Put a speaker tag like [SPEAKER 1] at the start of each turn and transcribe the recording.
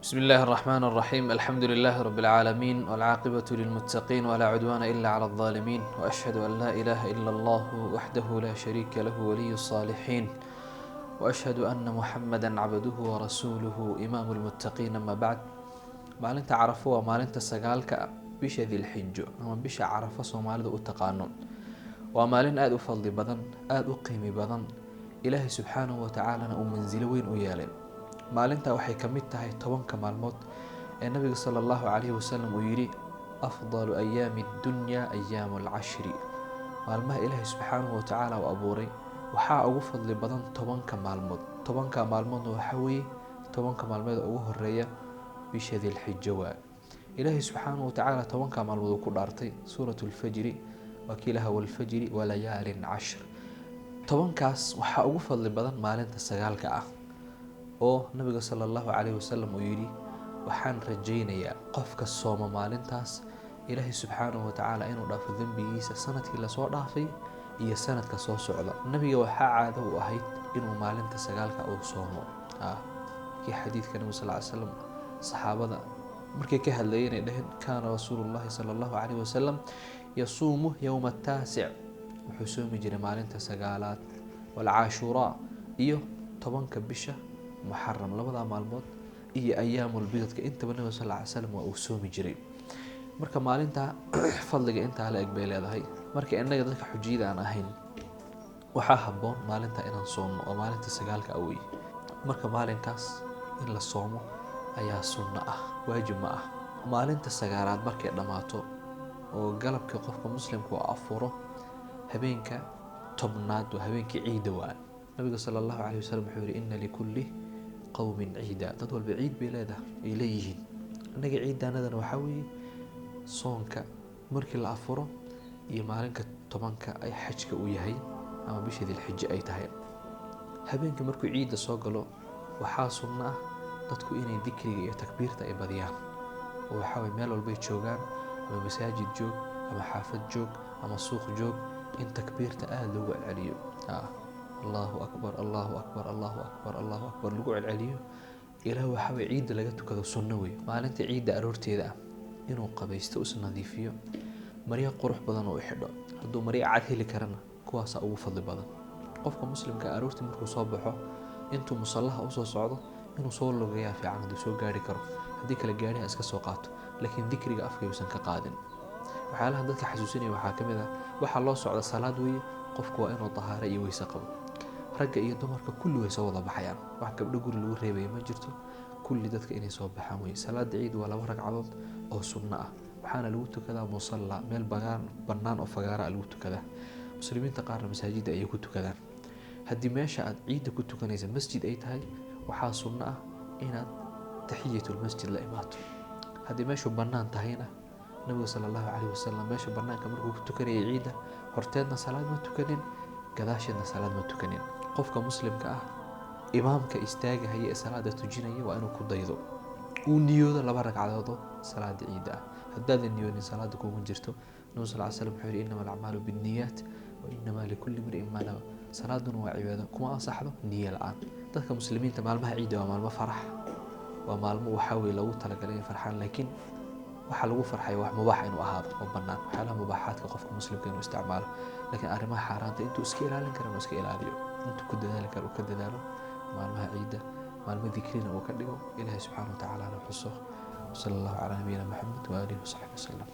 [SPEAKER 1] بسم الله الرحمن الرحيم. الحمد لله رب العالمين، والعاقبة للمتقين، ولا عدوان إلا على الظالمين، وأشهد أن لا إله إلا الله وحده لا شريك له ولي الصالحين، وأشهد أن محمدا عبده ورسوله إمام المتقين. أما بعد، maalinta carafo waa maalinta sagaalka bisha dilxijo ama bisha carafo Soomaalidu u taqaano. waa maalin aad u fadli badan, aad u qiimi badan, ilaahay subxaanahu wa ta'aalana uu manzilo weyn u yeelay. maalinta waxay ka mid tahay 10ka maalmood ee nabiga sallallahu alayhi wasallam uu yiri afdalu ayaami dunya ayaamul ashri. maalmaha ilaahay subxaanahu wa ta'aala uu abuuray waxaa ugu fadli badan 10ka maalmood. 10ka maalmood waxa weeye 10ka maalmood ugu horeeya bisha dilxijo. ilaahay subxaanahu wa ta'aala 10ka maalmood ku dhaartay suuratul fajr wakiilaha wal fajr wa layaalin 10. 10kaas waxaa ugu fadli badan maalinta sagaalka ah oo nabiga sallallahu alayhi wasallam uu yiri waxaan rajaynayaa qofka sooma maalintaas ilaahay subxaanahu wa ta'aala inuu dhaafo dambigiisa sanadkii la soo dhaafay iyo sanadka soo socda. nabiga waxaa caado u ahayd inuu maalinta sagaalka uu soomo. ki xadiidka nabiga sallallahu alayhi wasallam saxaabada markay ka hadlayeen ay dhaheen kaana rasuulullaahi sallallahu alayhi wasallam yasuumu yawma at-taasi' wuxuu soomi jiray maalinta sagaalaad wal caashuraa iyo 10ka bisha muharram. labada maalmood iyo ayaamul bidadka intaba nabiga sallallahu alayhi wasallam waa uu soomi jiray. marka maalinta fadliga inta la egbay leedahay, marka inaga dadka xujiyada aan ahayn waxaa haboon maalinta inaan soomo oo maalinta sagaalka awey. marka maalintaas in la soomo ayaa sunna ah, waajib ma ah. maalinta sagaalaad markay dhamaato oo galabka qofka muslimku uu afuro, habeenka tobnaad waa habeenkii ciida. nabiga sallallahu alayhi wasallam wuxuu yiri inna likulli qawmin ciida, dad walba ciid bay leeyihiin. anaga ciidanadana waxa weeye soonka markii la afuro iyo maalinka 10ka ay xajka u yahay ama bisha dilxijo ay tahay. habeenka markuu ciida soo galo waxaa sunna ah dadku inay dhikriga iyo takbiirta ay badiyaan, oo waxa way meel walba joogaan, ama masaajid joog, ama xaafad joog, ama suuq joog, in takbiirta aad loogu celiyo. Allahu akbar Allahu akbar Allahu akbar Allahu akbar lagu celiyo ilaa waxa way ciida laga tukado sunno weey. maalinta ciida aroorteeda inuu qabaysto is nadiifiyo, mariya qurux badan oo xidho, haduu mariya cad heli karana kuwaas ugu fadli badan. qofka muslimka aroortii markuu soo baxo intuu musallaha u soo socdo inuu soo lugeeyo fiican haduu soo gaari karo, hadii kala gaariha iska soo qaato, laakiin dhikriga afkaysan ka qaadin. waxyaalaha dadka xasuusinaya waxaa kamid ah waxa loo socdo salaad weeye, qofku waa inuu tahaaro iyo weyse qabo. ragga iyo dumarka kulli way soo wada baxayaan, wax gabdho guri lagu reebay ma jirto, kulli dadka inay soo baxaan way. salaada ciid waa 2 ragcadood oo sunna ah, waxaana lagu tukadaa musalla meel banaan oo fagaara lagu tukadaa. muslimiinta qaarna masaajida ay ku tukadaan. hadii meesha aad ciid ku tukanaysa masjid ay tahay waxaa sunna ah inaad tahiyatul masjid la imaato. hadii meeshu banaan tahayna nabiga sallallahu alayhi wasallam meesha banaanka markuu ku tukanayay ciida horteedna salaad ma tukanin, gadaasheedna salaad ma tukanin. qofka muslimka ah imaamka istaagaya ee salaada tujinaya waa inuu ku daydo, uu niyoodo 2 ragcadood oo salaada ciida ah. haddaad niyoodin salaada kugu jirto, nabiga sallallahu alayhi wasallam wuxuu yiri innamal a'maalu binniyat wa innamaa likulli imri'in ma nawa. salaaduna waa cibaado kuma ansaxdo niyad la'aan. dadka muslimiinta maalmaha ciida waa maalmo farax, waa maalmo waxa way lagu talagalay farxaan, laakiin waxa lagu farxay wax mubaax inuu ahaado oo banaan. waxyaalaha mubaaxaadka qofka muslimka inuu isticmaalo, laakiin arrimaha xaaraanta intuu iska ilaalin karo inuu iska ilaaliyo, intuu ku dadaali karo ka dadaalo. maalmaha ciida maalmo dhikrina uu ka dhigo, ilaahay subxaanahu wa ta'aala xuso. sallallahu alayhi wa sallam Muhammad wa alihi wa sahbihi wasallam.